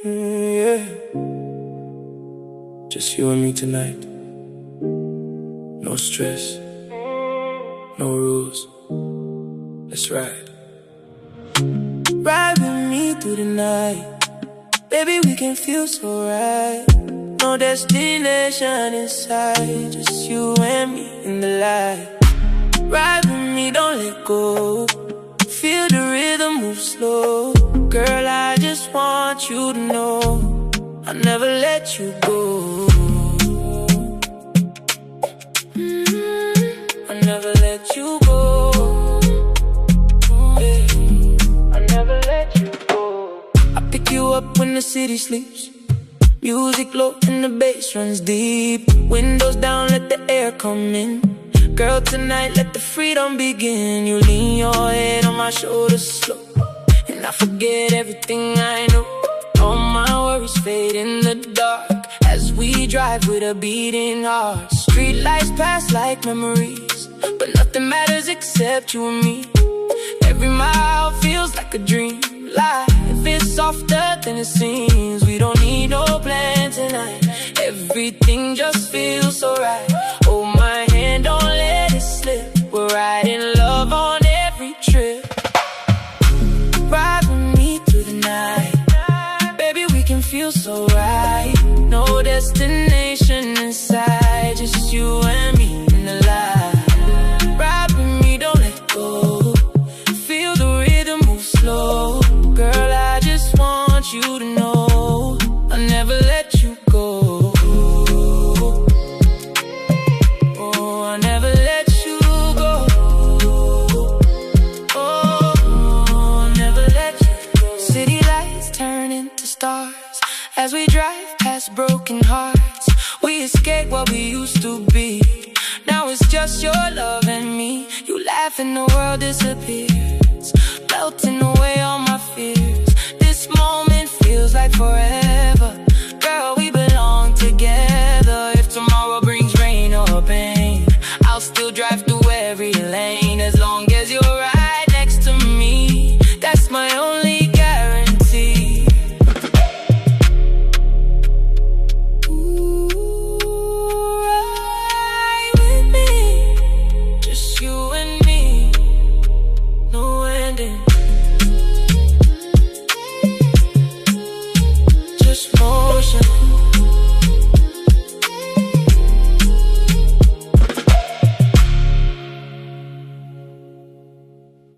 Yeah. Just you and me tonight. No stress, no rules. Let's ride. Ride with me through the night. Baby, we can feel so right. No destination inside. Just you and me in the light. Ride with me, don't let go. Feel the rhythm move slow. Girl, I just want you to know I'll never let you go. I'll never let you go. I'll never let you go. I pick you up when the city sleeps. Music low and the bass runs deep. Windows down, let the air come in. Girl, tonight let the freedom begin. You lean your head on my shoulder slow, and I forget everything I know. All my worries fade in the dark as we drive with a beating heart. Street lights pass like memories, but nothing matters except you and me. Every mile feels like a dream. Life is softer than it seems. We don't need no plan tonight. Everything just feels so right. Hold my hand, don't let it slip. We're riding love on every trip. Ride with me through the night. Baby, we can feel so right. No destination inside. Just you and me in the light. Ride with me, don't let go. Feel the rhythm move slow. Girl, I just want you to know I'll never let you go. Oh, I'll never let you go. Oh, I'll never let you go. City lights turn into stars as we drive past broken hearts. We escape what we used to be. Now it's just your love and me. You laugh and the world disappears, melting away